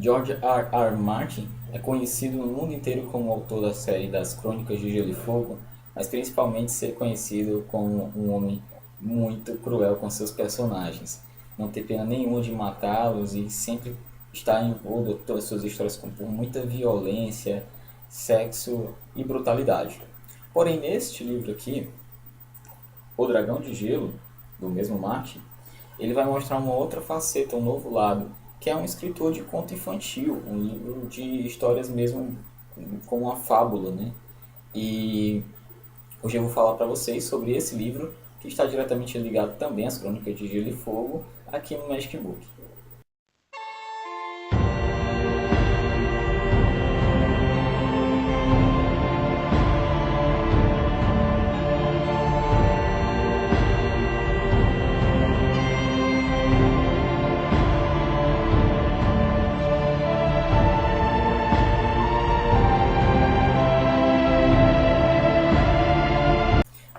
George R. Martin é conhecido no mundo inteiro como autor da série das Crônicas de Gelo e Fogo, mas principalmente ser conhecido como um homem muito cruel com seus personagens. Não ter pena nenhuma de matá-los e sempre estar envolto todas as suas histórias com por muita violência, sexo e brutalidade. Porém, neste livro aqui, O Dragão de Gelo, do mesmo Martin, ele vai mostrar uma outra faceta, um novo lado, que é um escritor de conto infantil, um livro de histórias mesmo com uma fábula, né? E hoje eu vou falar para vocês sobre esse livro, que está diretamente ligado também às Crônicas de Gelo e Fogo, aqui no Magic Book.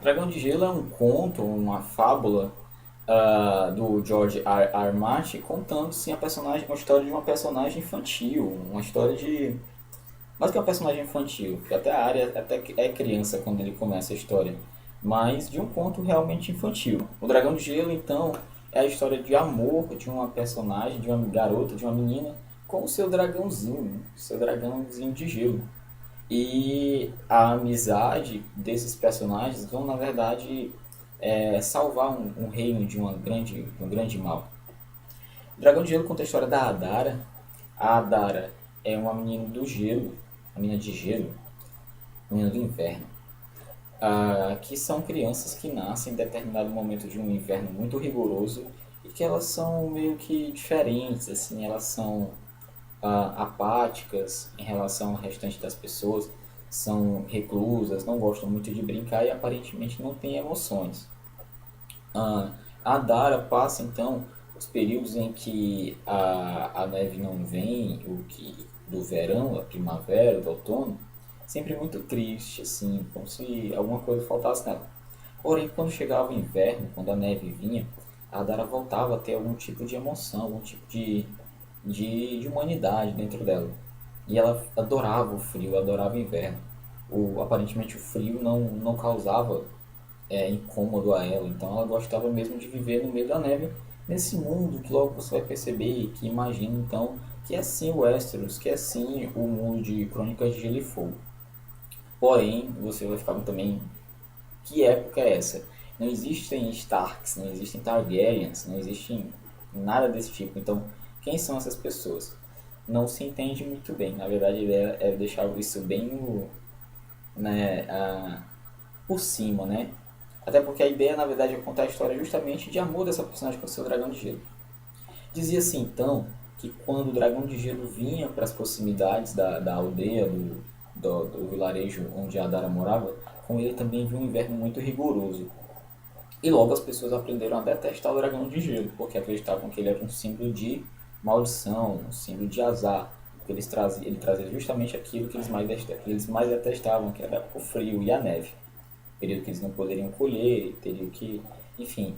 Dragão de Gelo é um conto, uma fábula do George R. Martin contando sim, uma história de uma personagem infantil, uma história de mais que uma personagem infantil, porque até a área até é criança quando ele começa a história, mas de um conto realmente infantil. O Dragão de Gelo, então, é a história de amor de uma personagem, de uma garota, de uma menina, com o seu dragãozinho de gelo. E a amizade desses personagens vão, na verdade, salvar um reino de um grande mal. O Dragão de Gelo conta a história da Adara. A Adara é uma menina do gelo, a menina de gelo, menina do inverno, que são crianças que nascem em determinado momento de um inverno muito rigoroso e que elas são meio que diferentes, assim, elas são apáticas em relação ao restante das pessoas, são reclusas, não gostam muito de brincar e aparentemente não têm emoções. A Dara passa então os períodos em que a neve não vem, o que do verão, da primavera, do outono, sempre muito triste, assim, como se alguma coisa faltasse nela. Porém, quando chegava o inverno, quando a neve vinha, a Dara voltava a ter algum tipo de emoção, algum tipo de humanidade dentro dela. E ela adorava o frio, adorava o inverno. Aparentemente o frio não causava incômodo a ela, então ela gostava mesmo de viver no meio da neve, nesse mundo que logo você vai perceber, que imagina então que é sim o Westeros, que é sim o mundo de Crônicas de Gelo e Fogo. Porém, você vai ficar também, que época é essa? Não existem Starks, não existem Targaryens, não existe nada desse tipo. Então, quem são essas pessoas? Não se entende muito bem. Na verdade, a ideia é deixar isso bem né, por cima, né? Até porque a ideia, na verdade, é contar a história justamente de amor dessa personagem com o seu dragão de gelo. Dizia-se então que quando o dragão de gelo vinha para as proximidades da aldeia, do vilarejo onde a Dara morava, com ele também vinha um inverno muito rigoroso. E logo as pessoas aprenderam a detestar o dragão de gelo, porque acreditavam que ele era um símbolo de maldição, um símbolo de azar. Porque ele trazia justamente aquilo que eles mais detestavam, que era o frio e a neve. Período que eles não poderiam colher, teriam que, enfim,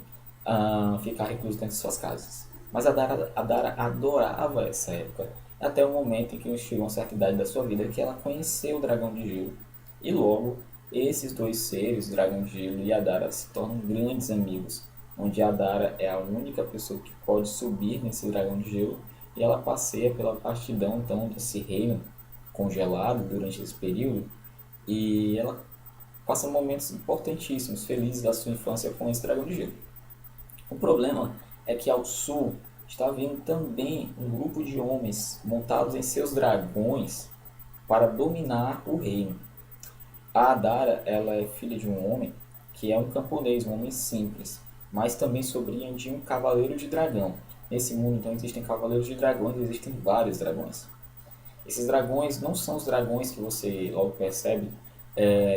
ficar reclusos dentro de suas casas. Mas a Dara adorava essa época, até o momento em que chegou a uma certa idade da sua vida que ela conheceu o dragão de gelo. E logo, esses dois seres, o dragão de gelo e a Dara, se tornam grandes amigos, onde a Dara é a única pessoa que pode subir nesse dragão de gelo e ela passeia pela vastidão então desse reino congelado durante esse período e ela passa momentos importantíssimos, felizes da sua infância com esse dragão de gelo. O problema é que ao sul está vindo também um grupo de homens montados em seus dragões para dominar o reino. A Adara, ela é filha de um homem que é um camponês, um homem simples, mas também sobrinha de um cavaleiro de dragão. Nesse mundo então existem cavaleiros de dragões, existem vários dragões. Esses dragões não são os dragões que você logo percebe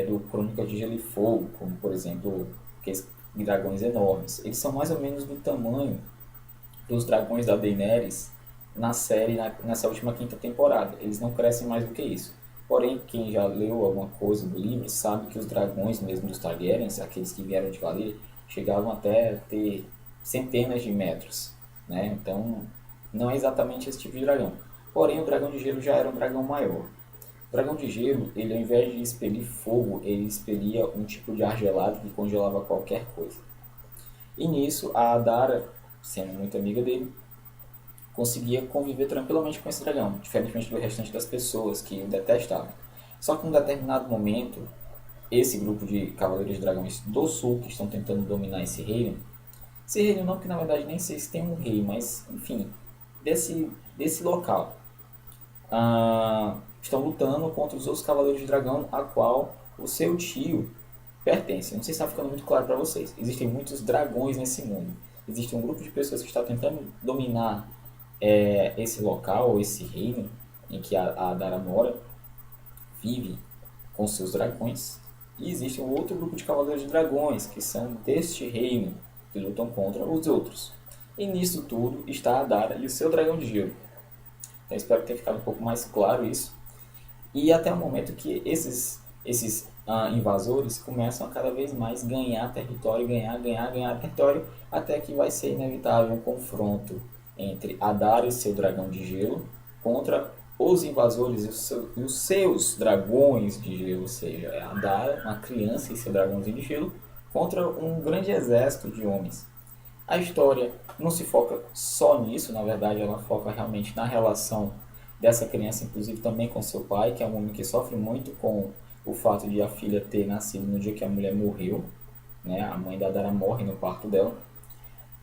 do Crônica de Gelo e Fogo, como por exemplo aqueles dragões enormes. Eles são mais ou menos do tamanho dos dragões da Daenerys na série, nessa última quinta temporada. Eles não crescem mais do que isso. Porém, quem já leu alguma coisa do livro sabe que os dragões mesmo dos Targaryens, aqueles que vieram de Valyria, chegavam até ter centenas de metros, né? Então, não é exatamente esse tipo de dragão. Porém, o dragão de gelo já era um dragão maior. O dragão de gelo, ele ao invés de expelir fogo, ele expelia um tipo de ar gelado que congelava qualquer coisa. E nisso, a Adara, sendo muito amiga dele, conseguia conviver tranquilamente com esse dragão, diferentemente do restante das pessoas que o detestavam. Só que em um determinado momento, esse grupo de Cavaleiros de Dragões do Sul, que estão tentando dominar esse reino não, que na verdade nem sei se tem um rei, mas enfim, desse local, estão lutando contra os outros Cavaleiros de Dragão, a qual o seu tio pertence. Não sei se está ficando muito claro para vocês. Existem muitos dragões nesse mundo. Existe um grupo de pessoas que está tentando dominar esse local, esse reino em que a Adara mora, vive com seus dragões. E existe um outro grupo de Cavaleiros de Dragões, que são deste reino, que lutam contra os outros. E nisso tudo está a Adara e o seu dragão de gelo. Então espero ter ficado um pouco mais claro isso. E até o momento que esses invasores começam a cada vez mais ganhar território, ganhar território, até que vai ser inevitável um confronto entre Adara e seu dragão de gelo contra os invasores e os seus dragões de gelo, ou seja, é Adara, uma criança e seu dragãozinho de gelo, contra um grande exército de homens. A história não se foca só nisso, na verdade ela foca realmente na relação dessa criança, inclusive também com seu pai, que é um homem que sofre muito com o fato de a filha ter nascido no dia que a mulher morreu, né? A mãe da Dara morre no parto dela,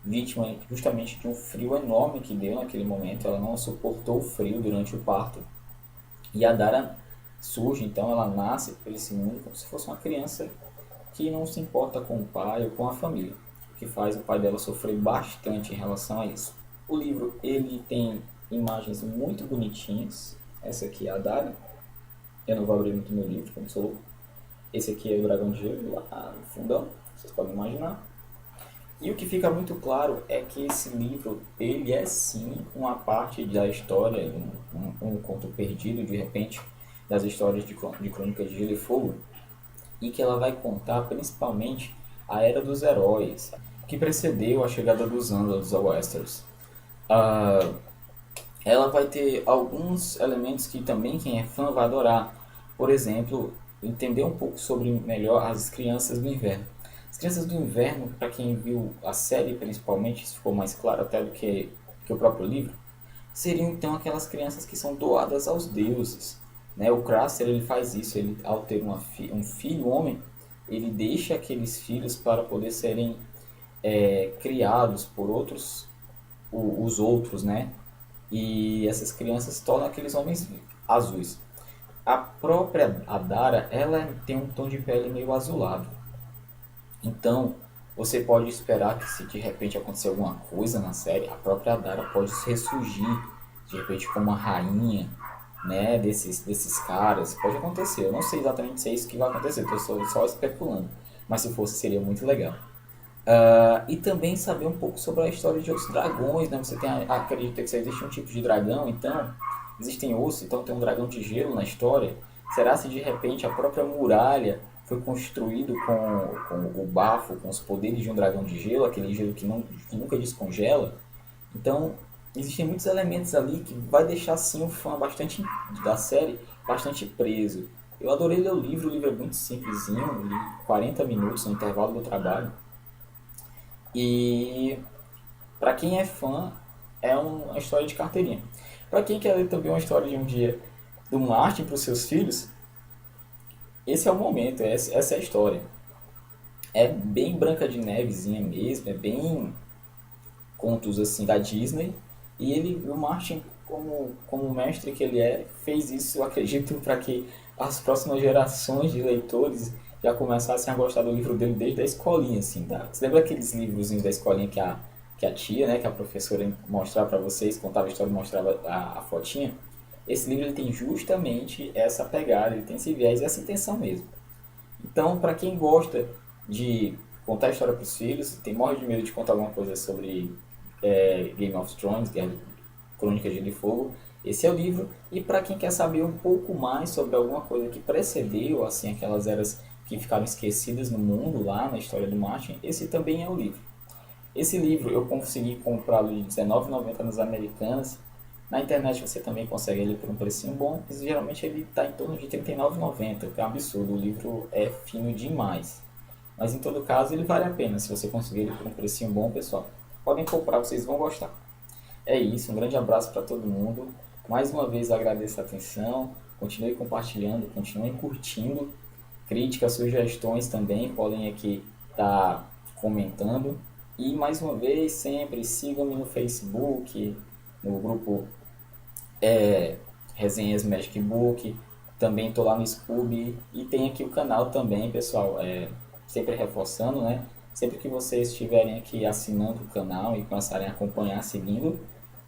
vítima justamente de um frio enorme que deu naquele momento. Ela não suportou o frio durante o parto e a Dara surge, então ela nasce por esse mundo como se fosse uma criança que não se importa com o pai ou com a família, o que faz o pai dela sofrer bastante em relação a isso. O livro ele tem imagens muito bonitinhas. Essa aqui é a Dara. Eu não vou abrir muito meu livro, como sou louco. Esse aqui é o dragão de gelo, lá no fundão, vocês podem imaginar. E o que fica muito claro é que esse livro, ele é sim uma parte da história, um conto perdido, de repente, das histórias de Crônicas de Gelo e Fogo, e que ela vai contar principalmente a Era dos Heróis, que precedeu a chegada dos Andals a Westeros. Ela vai ter alguns elementos que também quem é fã vai adorar. Por exemplo, entender um pouco sobre melhor as Crianças do Inverno. As Crianças do Inverno, para quem viu a série principalmente, isso ficou mais claro até do que o próprio livro, seriam então aquelas crianças que são doadas aos deuses. Né? O Craster ele faz isso, ele, ao ter um filho homem, ele deixa aqueles filhos para poder serem criados por os outros, né? E essas crianças se tornam aqueles homens azuis. A própria Adara, ela tem um tom de pele meio azulado. Então, você pode esperar que se de repente acontecer alguma coisa na série, a própria Adara pode ressurgir, de repente como uma rainha, né, desses caras. Pode acontecer, eu não sei exatamente se é isso que vai acontecer, estou só especulando. Mas se fosse, seria muito legal. E também saber um pouco sobre a história de outros dragões, né? Você acredita que só existe um tipo de dragão, então existem outros, então tem um dragão de gelo na história. Será se de repente a própria muralha foi construído com o bafo, com os poderes de um dragão de gelo, aquele gelo que nunca descongela? Então existem muitos elementos ali que vai deixar sim o fã bastante da série bastante preso. Eu adorei ler o livro é muito simplesinho, li 40 minutos no intervalo do trabalho. E para quem é fã, é uma história de carteirinha. Para quem quer ler também uma história de um dia do Martin para os seus filhos, esse é o momento, essa é a história. É bem Branca de Nevezinha mesmo, é bem contos assim da Disney. E o Martin, como mestre que ele é, fez isso, eu acredito, para que as próximas gerações de leitores já começassem a gostar do livro dele desde a escolinha, assim, tá? Você lembra aqueles livrozinhos da escolinha que a tia, né, que a professora mostrava para vocês, contava a história e mostrava a fotinha? Esse livro ele tem justamente essa pegada, ele tem esse viés e essa intenção mesmo. Então, para quem gosta de contar a história para os filhos, morre de medo de contar alguma coisa sobre Game of Thrones, Crônicas de Gelo e Fogo, esse é o livro. E para quem quer saber um pouco mais sobre alguma coisa que precedeu assim aquelas eras que ficaram esquecidas no mundo lá na história do Martin, esse também é o livro. Esse livro eu consegui comprá-lo de R$19,90 nas Americanas, Na internet você também consegue ele por um precinho bom, mas geralmente ele está em torno de R$ 39,90, que é um absurdo, o livro é fino demais. Mas em todo caso ele vale a pena, se você conseguir ele por um precinho bom, pessoal. Podem comprar, vocês vão gostar. É isso, um grande abraço para todo mundo. Mais uma vez agradeço a atenção, continue compartilhando, continuem curtindo. Críticas, sugestões também podem aqui estar comentando. E mais uma vez, sempre sigam-me no Facebook, no grupo Resenhas Magic Book. Também estou lá no Scooby. E tem aqui o canal também, pessoal. Sempre reforçando, né? Sempre que vocês estiverem aqui assinando o canal e começarem a acompanhar, seguindo,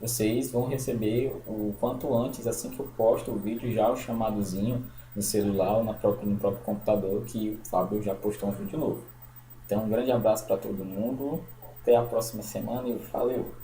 vocês vão receber o quanto antes, assim que eu posto o vídeo, já o chamadozinho no celular ou no próprio computador, que o Fábio já postou um vídeo novo. Então, um grande abraço para todo mundo. Até a próxima semana e valeu!